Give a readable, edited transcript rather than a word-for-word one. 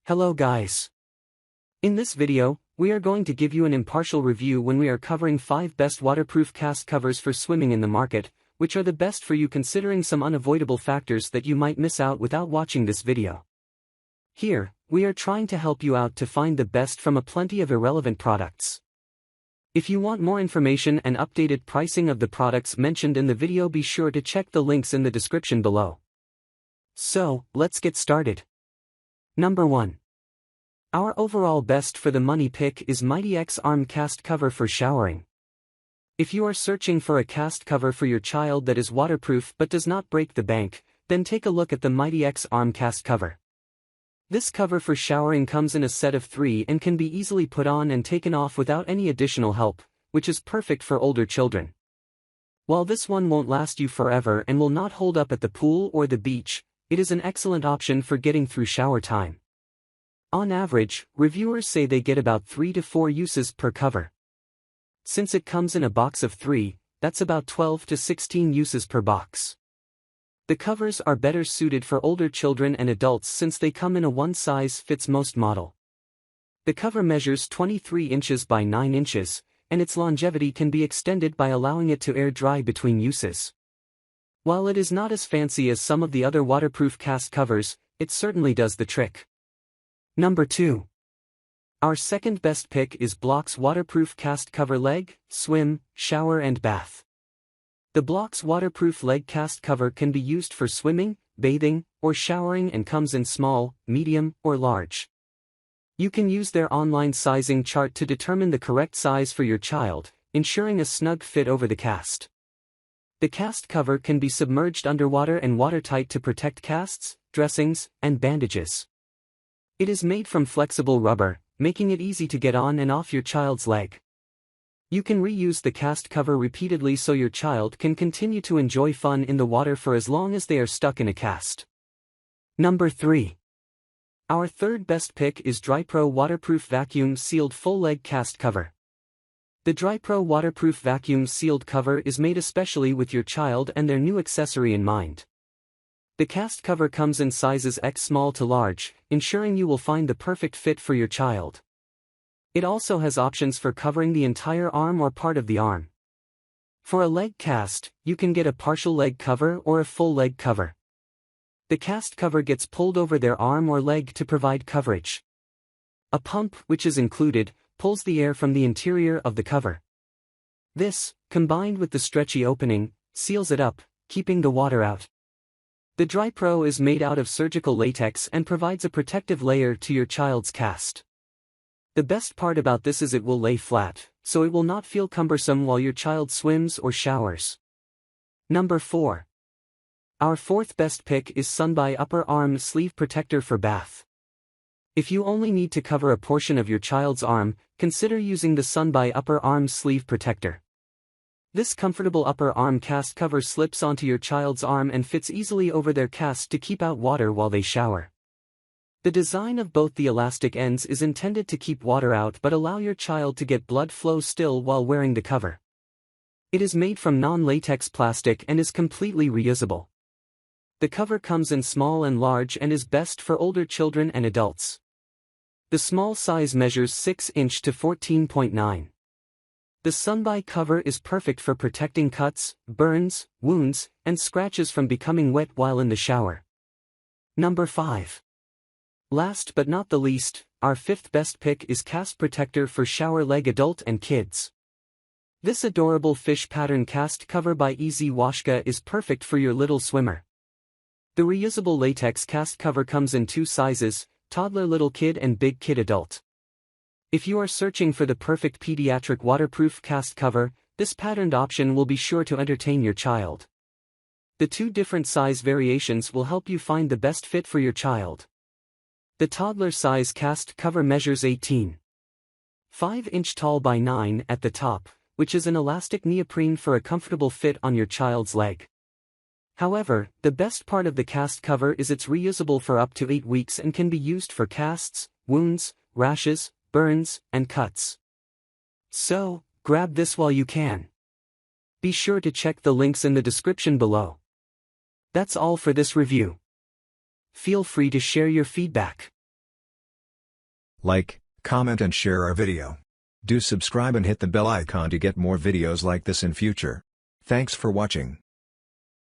Hello guys. In this video, we are going to give you an impartial review when we are covering 5 best waterproof cast covers for swimming in the market, which are the best for you considering some unavoidable factors that you might miss out without watching this video. Here, we are trying to help you out to find the best from a plenty of irrelevant products. If you want more information and updated pricing of the products mentioned in the video, be sure to check the links in the description below. So, let's get started. Number 1. Our overall best for the money pick is Mighty X Arm Cast Cover for showering. If you are searching for a cast cover for your child that is waterproof but does not break the bank, then take a look at the Mighty X Arm Cast Cover. This cover for showering comes in a set of 3 and can be easily put on and taken off without any additional help, which is perfect for older children. While this one won't last you forever and will not hold up at the pool or the beach, it is an excellent option for getting through shower time. On average, reviewers say they get about 3 to 4 uses per cover. Since it comes in a box of 3, that's about 12 to 16 uses per box. The covers are better suited for older children and adults since they come in a one-size-fits-most model. The cover measures 23 inches by 9 inches, and its longevity can be extended by allowing it to air dry between uses. While it is not as fancy as some of the other waterproof cast covers, it certainly does the trick. Number 2. Our second best pick is Bloks Waterproof Cast Cover Leg, Swim, Shower and Bath. The Bloks Waterproof Leg Cast Cover can be used for swimming, bathing, or showering and comes in small, medium, or large. You can use their online sizing chart to determine the correct size for your child, ensuring a snug fit over the cast. The cast cover can be submerged underwater and watertight to protect casts, dressings, and bandages. It is made from flexible rubber, making it easy to get on and off your child's leg. You can reuse the cast cover repeatedly so your child can continue to enjoy fun in the water for as long as they are stuck in a cast. Number 3. Our third best pick is Drypro Waterproof Vacuum Sealed Full Leg Cast Cover. The Drypro Waterproof Vacuum Sealed Cover is made especially with your child and their new accessory in mind. The cast cover comes in sizes X small to large, ensuring you will find the perfect fit for your child. It also has options for covering the entire arm or part of the arm. For a leg cast, you can get a partial leg cover or a full leg cover. The cast cover gets pulled over their arm or leg to provide coverage. A pump, which is included, pulls the air from the interior of the cover. This, combined with the stretchy opening, seals it up, keeping the water out. The Drypro is made out of surgical latex and provides a protective layer to your child's cast. The best part about this is it will lay flat, so it will not feel cumbersome while your child swims or showers. Number 4. Our fourth best pick is Sunbai Upper Arm Sleeve Protector for Bath. If you only need to cover a portion of your child's arm, consider using the Sunbai Upper Arm Sleeve Protector. This comfortable upper arm cast cover slips onto your child's arm and fits easily over their cast to keep out water while they shower. The design of both the elastic ends is intended to keep water out but allow your child to get blood flow still while wearing the cover. It is made from non-latex plastic and is completely reusable. The cover comes in small and large and is best for older children and adults. The small size measures 6 inch to 14.9. The Sunbai cover is perfect for protecting cuts, burns, wounds, and scratches from becoming wet while in the shower. Number 5. Last but not the least, our fifth best pick is Cast Protector for Shower Leg Adult and Kids. This adorable fish pattern cast cover by Easy Washka is perfect for your little swimmer. The reusable latex cast cover comes in 2 sizes, toddler little kid and big kid adult. If you are searching for the perfect pediatric waterproof cast cover, this patterned option will be sure to entertain your child. The 2 different size variations will help you find the best fit for your child. The toddler size cast cover measures 18.5 inch tall by 9 at the top, which is an elastic neoprene for a comfortable fit on your child's leg. However, the best part of the cast cover is it's reusable for up to 8 weeks and can be used for casts, wounds, rashes, burns, and cuts. So, grab this while you can. Be sure to check the links in the description below. That's all for this review. Feel free to share your feedback. Like, comment and share our video. Do subscribe and hit the bell icon to get more videos like this in future. Thanks for watching.